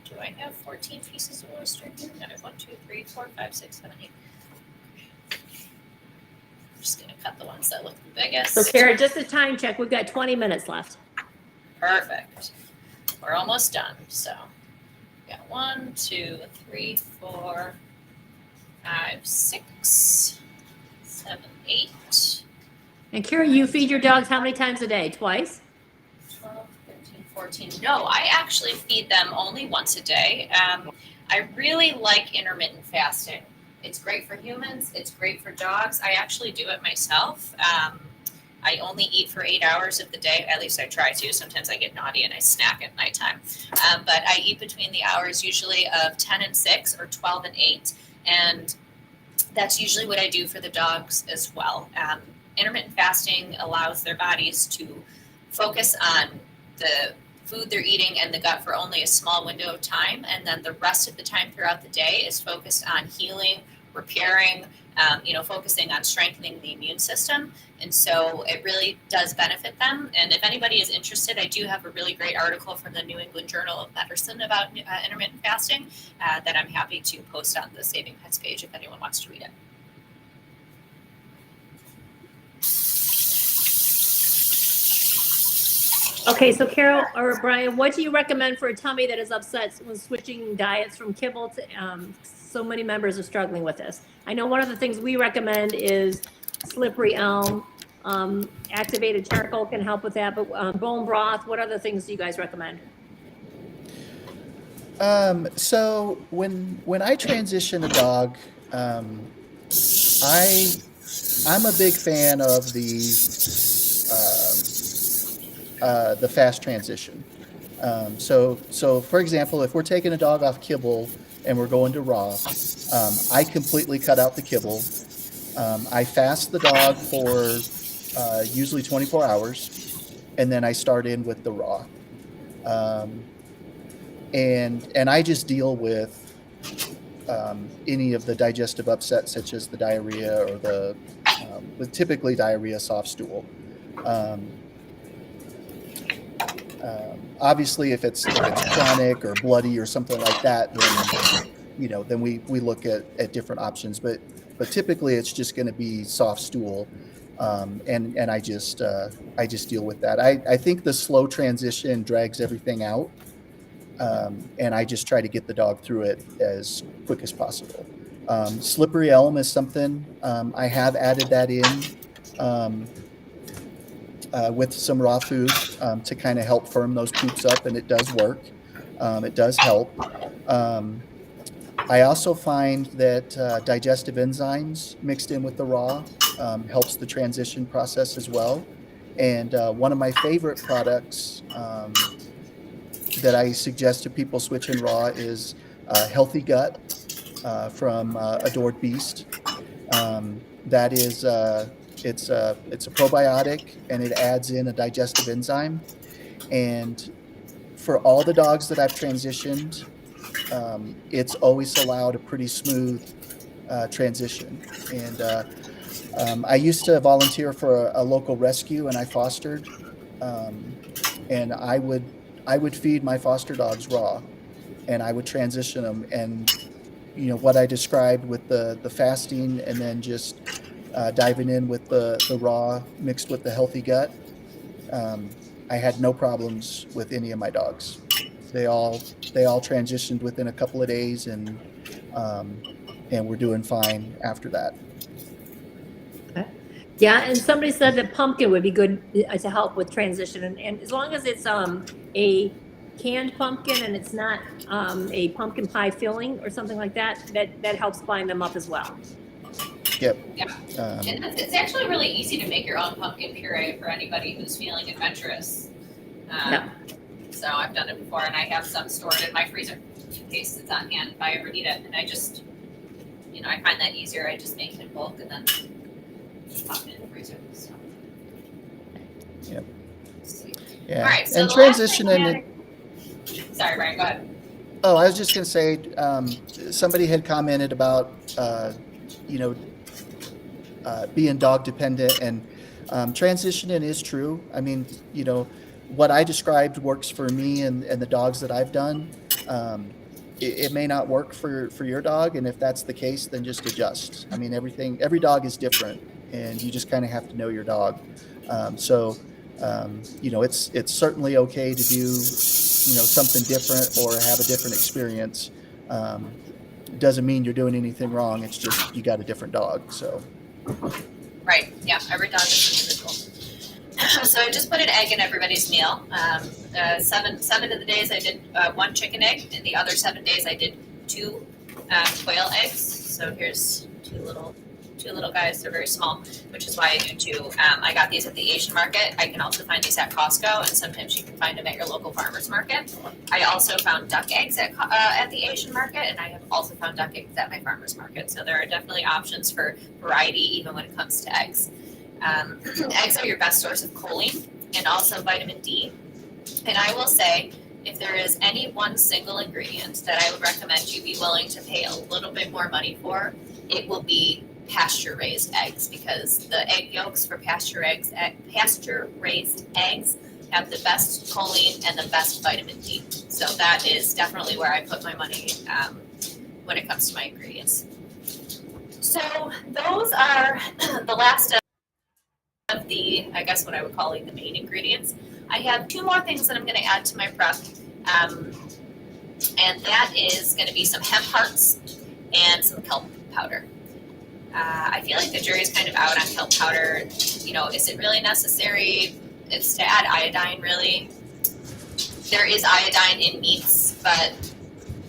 Do I have 14 pieces of oyster here? No, I have 1, 2, 3, 4, 5, 6, 7, 8. I'm just gonna cut the ones that look the biggest. So Kara, just a time check. We've got 20 minutes left. Perfect. We're almost done. So we got 1, 2, 3, 4, 5, 6, 7, 8. And Kara, you feed your dogs how many times a day? Twice? 12, 13, 14. No, I actually feed them only once a day. I really like intermittent fasting. It's great for humans. It's great for dogs. I actually do it myself. I only eat for 8 hours of the day. At least I try to. Sometimes I get naughty and I snack at nighttime. But I eat between the hours usually of 10 and 6 or 12 and 8. And that's usually what I do for the dogs as well. Intermittent fasting allows their bodies to focus on the food they're eating and the gut for only a small window of time, and then the rest of the time throughout the day is focused on healing, repairing, focusing on strengthening the immune system. And so it really does benefit them. And if anybody is interested, I do have a really great article from the New England Journal of Medicine about intermittent fasting that I'm happy to post on the Saving Pets page if anyone wants to read it. Okay, so Carol or Brian, what do you recommend for a tummy that is upset when switching diets from kibble to, so many members are struggling with this. I know one of the things we recommend is slippery elm, activated charcoal can help with that, but bone broth, what other things do you guys recommend? So when I transition a dog, I'm a big fan of the fast transition. So for example, if we're taking a dog off kibble and we're going to raw, I completely cut out the kibble. I fast the dog for usually 24 hours, and then I start in with the raw. And I just deal with any of the digestive upsets, such as the diarrhea or with typically diarrhea, soft stool. Obviously, if it's chronic or bloody or something like that, then we look at different options. But typically, it's just going to be soft stool, and I just deal with that. I think the slow transition drags everything out, and I just try to get the dog through it as quick as possible. Slippery elm is something I have added that in. With some raw food to kind of help firm those poops up, and it does work. It does help. I also find that digestive enzymes mixed in with the raw helps the transition process as well. And one of my favorite products that I suggest to people switching raw is Healthy Gut from Adored Beast. That is it's a probiotic, and it adds in a digestive enzyme. And for all the dogs that I've transitioned, it's always allowed a pretty smooth transition. And I used to volunteer for a local rescue, and I fostered, and I would feed my foster dogs raw, and I would transition them. And what I described with the fasting, and then just diving in with the raw mixed with the Healthy Gut, I had no problems with any of my dogs. They all transitioned within a couple of days, and we're doing fine after that. Okay. Yeah, and somebody said that pumpkin would be good to help with transition, and as long as it's a canned pumpkin and it's not a pumpkin pie filling or something like that helps bind them up as well. Yep. Yeah. And it's actually really easy to make your own pumpkin puree for anybody who's feeling adventurous. Yeah. So I've done it before, and I have some stored in my freezer. in case it's on hand if I ever need it. And I just, I find that easier. I just make it in bulk and then just pop it in the freezer. So. Yep. Sweet. Yeah. All right. So and the last thing transitioning. Sorry, Brian. Go ahead. Oh, I was just going to say, somebody had commented about, being dog dependent, and transitioning is true. I mean, what I described works for me and the dogs that I've done. It may not work for your dog, and if that's the case, then just adjust. I mean, every dog is different, and you just kind of have to know your dog. It's certainly okay to do, something different or have a different experience. Doesn't mean you're doing anything wrong. It's just you got a different dog. So. Right. Yeah. Every dog is individual. So I just put an egg in everybody's meal. 7 of the days I did 1 chicken egg, and the other 7 days I did 2 quail eggs. So here's two little guys. They're very small, which is why I do 2. I got these at the Asian market. I can also find these at Costco, and sometimes you can find them at your local farmer's market. I also found duck eggs at the Asian market, and I have also found duck eggs at my farmer's market. So there are definitely options for variety, even when it comes to eggs. Eggs are your best source of choline and also vitamin D. And I will say, if there is any one single ingredient that I would recommend you be willing to pay a little bit more money for, it will be pasture-raised eggs, because the egg yolks for pasture-raised eggs have the best choline and the best vitamin D. So that is definitely where I put my money when it comes to my ingredients. So those are the last of the, I guess what I would call the main ingredients. I have 2 more things that I'm going to add to my prep, and that is going to be some hemp hearts and some kelp powder. I feel like the jury's kind of out on kelp powder. Is it really necessary? It's to add iodine, really. There is iodine in meats, but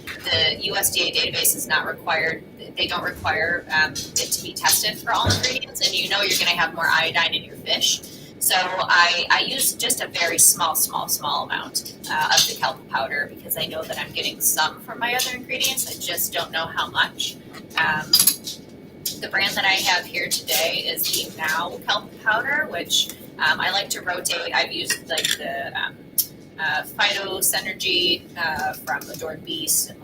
the USDA database is not required. They don't require it to be tested for all ingredients, and you're going to have more iodine in your fish. So I use just a very small amount of the kelp powder, because I know that I'm getting some from my other ingredients. I just don't know how much. The brand that I have here today is the Now kelp powder, which I like to rotate. I've used the Phytosynergy from Adored Beast, and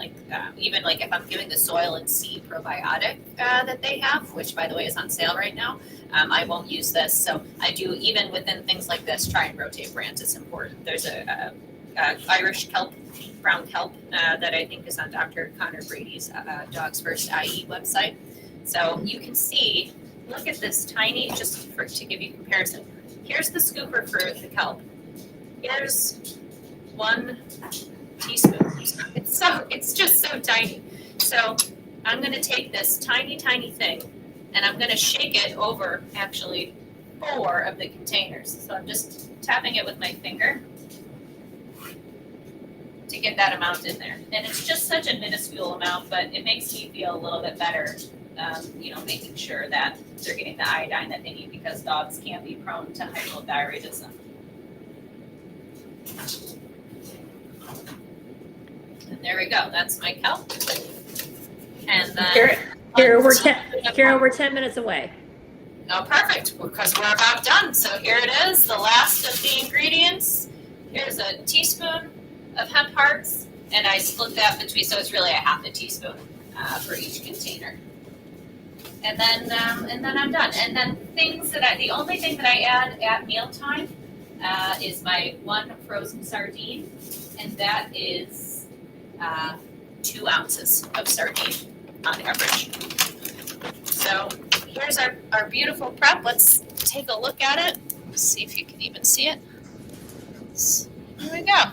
even if I'm giving the soil and seed probiotic that they have, which by the way is on sale right now, I won't use this. So I do, even within things like this, try and rotate brands. It's important. There's a Irish kelp, brown kelp that I think is on Dr. Connor Brady's Dogs First IE website. So you can see, look at this tiny, to give you comparison. Here's the scooper for the kelp. Here's 1 teaspoon. It's just so tiny. So I'm going to take this tiny thing, and I'm going to shake it over actually 4 of the containers. So I'm just tapping it with my finger to get that amount in there. And it's just such a minuscule amount, but it makes me feel a little bit better, making sure that they're getting the iodine that they need, because dogs can be prone to hypothyroidism. And there we go. That's my kelp. And then Kara, we're 10 minutes away. Oh, perfect, because we're about done. So here it is, the last of the ingredients. Here's a teaspoon of hemp hearts, and I split that between, so it's really a half a teaspoon for each container. And then I'm done. And then the only thing that I add at mealtime is my 1 frozen sardine, and that is 2 ounces of sardine on average. So here's our beautiful prep. Let's take a look at it. See if you can even see it. There we go.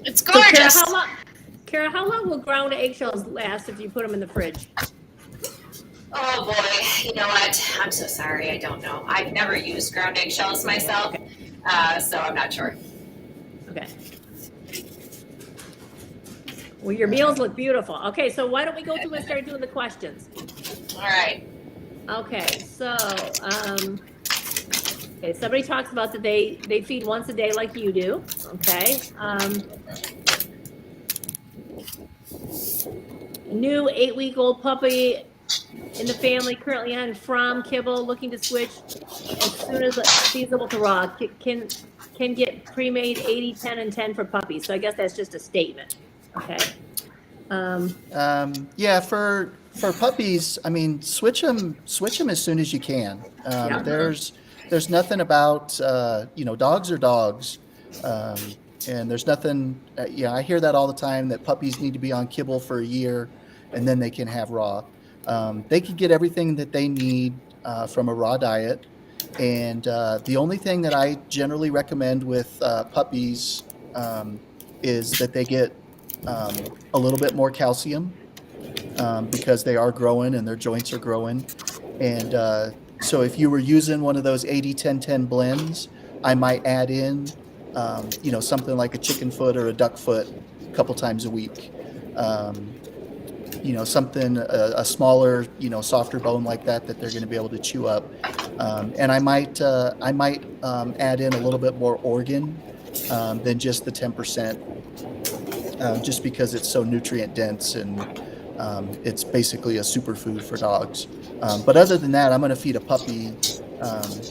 It's gorgeous. So Kara, how long will ground eggshells last if you put them in the fridge? Oh boy, you know what? I'm so sorry. I don't know. I've never used ground eggshells myself, so I'm not sure. Okay. Well, your meals look beautiful. Okay, so why don't we go through and start doing the questions? All right. Okay, so somebody talks about that they feed once a day like you do. Okay. new 8-week-old puppy in the family, currently on from kibble, looking to switch as soon as feasible to raw. Can get pre-made 80, 10, and 10 for puppies. So I guess that's just a statement. Okay. Yeah, for puppies, I mean, switch them as soon as you can. Yeah. There's nothing about dogs are dogs, and there's nothing. I hear that all the time, that puppies need to be on kibble for a year, and then they can have raw. They can get everything that they need from a raw diet, and the only thing that I generally recommend with puppies is that they get a little bit more calcium because they are growing and their joints are growing. And so if you were using one of those 80-10-10 blends, I might add in, something like a chicken foot or a duck foot a couple times a week. Something, a smaller, softer bone like that they're going to be able to chew up. And I might add in a little bit more organ than just the 10%. Just because it's so nutrient dense and it's basically a superfood for dogs. But other than that, I'm going to feed a puppy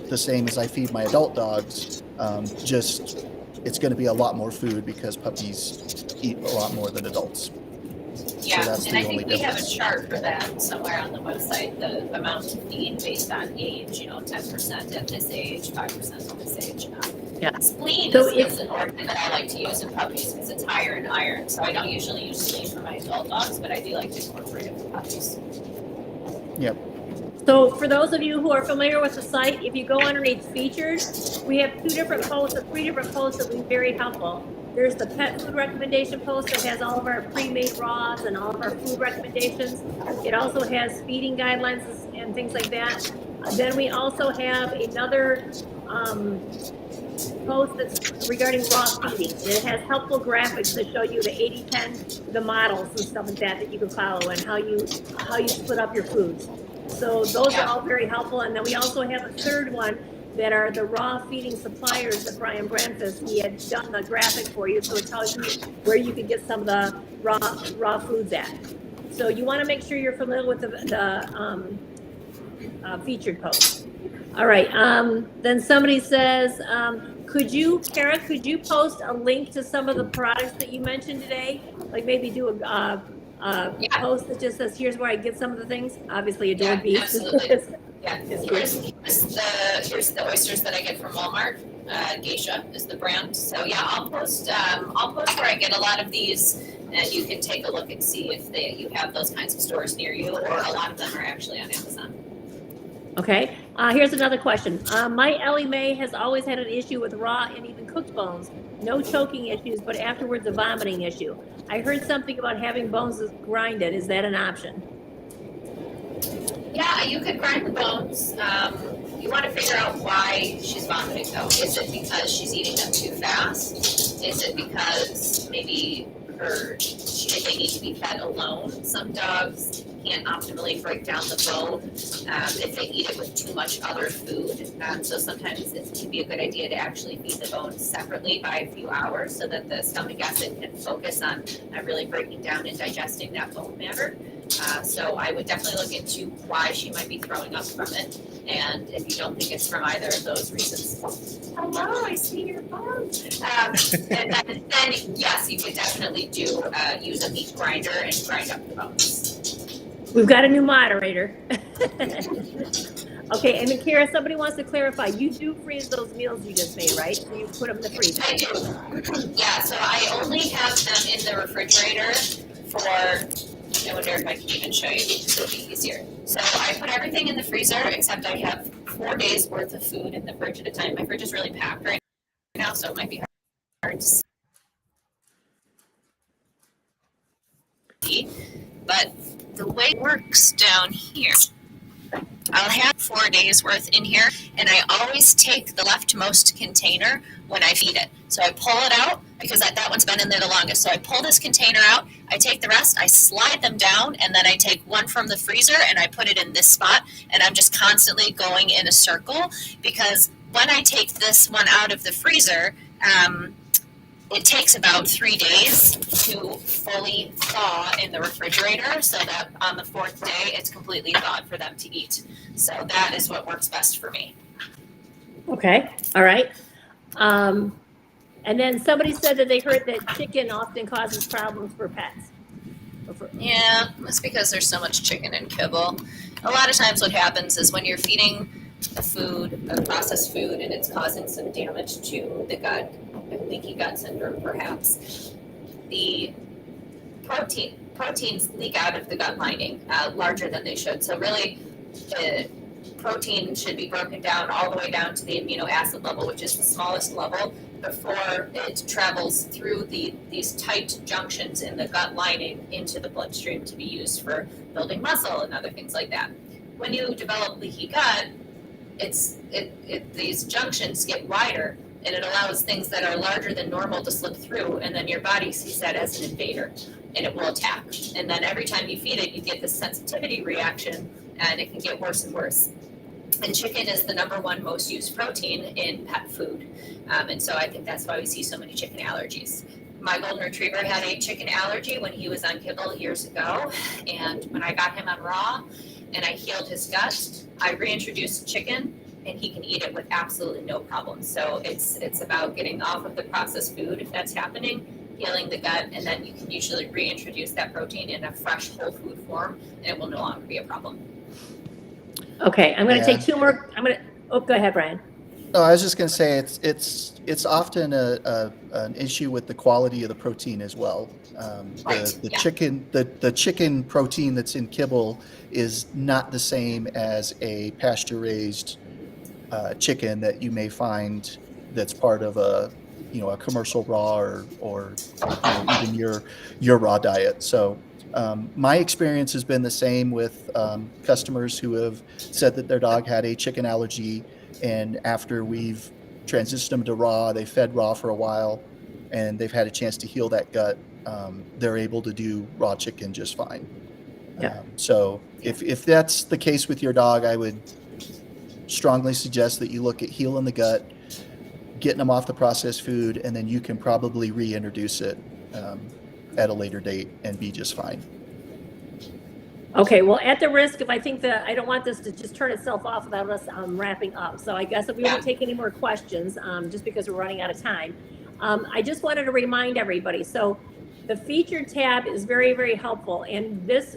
the same as I feed my adult dogs. Just it's going to be a lot more food because puppies eat a lot more than adults. Yeah, so that's and the I only think we have a difference. chart for that somewhere on the website, the amount to feed based on age, 10% at this age, 5% at this age. Yeah. Spleen So is an organ that I like to use in puppies because it's higher in iron. So I don't usually use spleen for my adult dogs, but I do like to incorporate it for puppies. Yep. So for those of you who are familiar with the site, if you go underneath features, we have 3 different posts that will be very helpful. There's the pet food recommendation post that has all of our pre-made raws and all of our food recommendations. It also has feeding guidelines and things like that. Then we also have another post that's regarding raw feeding. It has helpful graphics that show you the 80-10, the models and stuff like that you can follow, and how you split up your foods. So those are all very helpful. And then we also have a third one that are the raw feeding suppliers that Brian Brandfas, he had done the graphic for you, so it tells you where you can get some of the raw foods at. So you want to make sure you're familiar with the featured post. All right. Then somebody says, Kara, could you post a link to some of the products that you mentioned today? Like maybe do a post that just says, here's where I get some of the things. Obviously, adored beef. Absolutely. Yeah, here's the oysters that I get from Walmart. Geisha is the brand. So yeah, I'll post where I get a lot of these, and you can take a look and see if you have those kinds of stores near you, or a lot of them are actually on Amazon. Okay. Here's another question. My Ellie Mae has always had an issue with raw and even cooked bones. No choking issues, but afterwards a vomiting issue. I heard something about having bones grinded. Is that an option? Yeah, you could grind the bones. You want to figure out why she's vomiting though. Is it because she's eating them too fast? Is it because maybe they need to be fed alone? Some dogs can't optimally break down the bone if they eat it with too much other food. So sometimes it can be a good idea to actually feed the bones separately by a few hours so that the stomach acid can focus on really breaking down and digesting that bone matter. So I would definitely look into why she might be throwing up from it. And if you don't think it's from either of those reasons, hello, I see your bone. Then yes, you could definitely use a meat grinder and grind up the bones. We've got a new moderator. Okay, and then Kara, somebody wants to clarify, you do freeze those meals you just made, right? So you put them in the freezer. I do. Yeah, so I only have them in the refrigerator I wonder if I can even show you, because it'll be easier. So I put everything in the freezer, except I have 4 days worth of food in the fridge at a time. My fridge is really packed right now, so it might be hard to see. But the way it works down here, I'll have 4 days worth in here, and I always take the leftmost container when I feed it. So I pull it out because that one's been in there the longest. So I pull this container out, I take the rest, I slide them down, and then I take one from the freezer and I put it in this spot, and I'm just constantly going in a circle, because when I take this one out of the freezer, it takes about 3 days to fully thaw in the refrigerator, so that on the 4th day it's completely thawed for them to eat. So that is what works best for me. Okay, all right. And then somebody said that they heard that chicken often causes problems for pets. Yeah, that's because there's so much chicken in kibble. A lot of times what happens is when you're feeding a food, a processed food, and it's causing some damage to the gut, leaky gut syndrome perhaps, the proteins leak out of the gut lining larger than they should. So really, the protein should be broken down all the way down to the amino acid level, which is the smallest level, before it travels through these tight junctions in the gut lining into the bloodstream to be used for building muscle and other things like that. When you develop leaky gut, these junctions get wider, and it allows things that are larger than normal to slip through, and then your body sees that as an invader, and it will attack. And then every time you feed it, you get this sensitivity reaction, and it can get worse and worse. And chicken is the #1 most used protein in pet food. And so I think that's why we see so many chicken allergies. My golden retriever had a chicken allergy when he was on kibble years ago. And when I got him on raw and I healed his gut, I reintroduced chicken, and he can eat it with absolutely no problem. So it's about getting off of the processed food if that's happening, healing the gut, and then you can usually reintroduce that protein in a fresh whole food form, and it will no longer be a problem. Okay, I'm going to take 2 more. Go ahead, Brian. No, I was just going to say it's often an issue with the quality of the protein as well. The chicken protein that's in kibble is not the same as a pasture raised chicken that you may find that's part of a commercial raw or even your raw diet. So my experience has been the same with customers who have said that their dog had a chicken allergy, and after we've transitioned them to raw, they fed raw for a while, and they've had a chance to heal that gut. They're able to do raw chicken just fine. Yeah. So if that's the case with your dog, I would strongly suggest that you look at healing the gut, getting them off the processed food, and then you can probably reintroduce it at a later date and be just fine. Okay, well, at the risk of, I think that I don't want this to just turn itself off without us wrapping up. So I guess if we won't take any more questions, just because we're running out of time, I just wanted to remind everybody. So the featured tab is very, very helpful, and this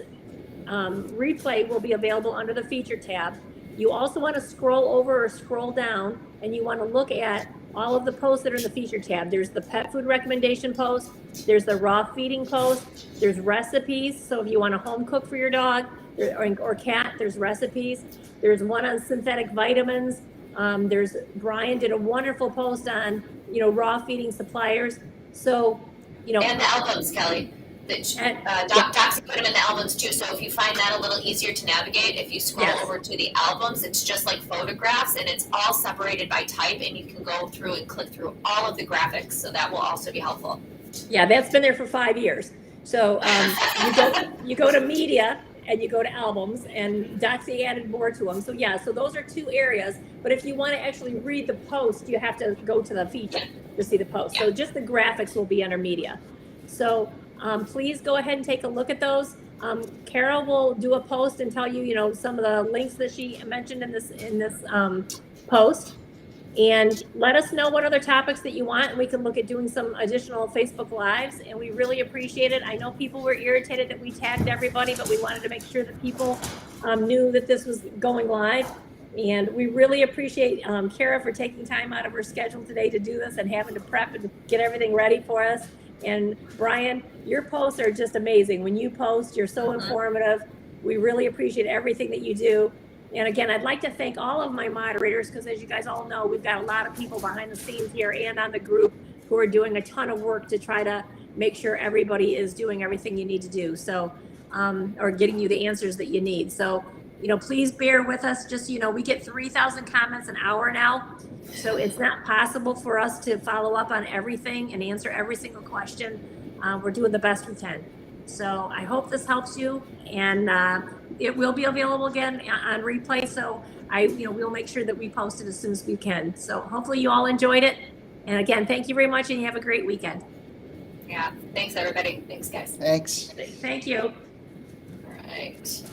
replay will be available under the featured tab. You also want to scroll over or scroll down, and you want to look at all of the posts that are in the featured tab. There's the pet food recommendation post, there's the raw feeding post, there's recipes. So if you want to home cook for your dog or cat, there's recipes. There's one on synthetic vitamins. There's Brian did a wonderful post on raw feeding suppliers. So and the albums, Kelly. Doxy put them in the albums too. So if you find that a little easier to navigate, if you scroll over to the albums, it's just like photographs, and it's all separated by type, and you can go through and click through all of the graphics. So that will also be helpful. Yeah, that's been there for 5 years. So you go to media and you go to albums, and Doxy added more to them. So so those are 2 areas. But if you want to actually read the post, you have to go to the feature to see the post. So just the graphics will be under media. So please go ahead and take a look at those. Carol will do a post and tell you, some of the links that she mentioned in this post, and let us know what other topics that you want, and we can look at doing some additional Facebook Lives, and we really appreciate it. I know people were irritated that we tagged everybody, but we wanted to make sure that people knew that this was going live, and we really appreciate Kara for taking time out of her schedule today to do this and having to prep and get everything ready for us. And Brian, your posts are just amazing. When you post, you're so informative. We really appreciate everything that you do. And again, I'd like to thank all of my moderators, because as you guys all know, we've got a lot of people behind the scenes here and on the group who are doing a ton of work to try to make sure everybody is doing everything you need to do. So, or getting you the answers that you need. So, please bear with us. Just, we get 3,000 comments an hour now. So it's not possible for us to follow up on everything and answer every single question. We're doing the best we can. So I hope this helps you, and it will be available again on replay. So we'll make sure that we post it as soon as we can. So hopefully you all enjoyed it, And again, thank you very much, and you have a great weekend. Yeah. Thanks, everybody. Thanks, guys. Thanks. Thank you. All right.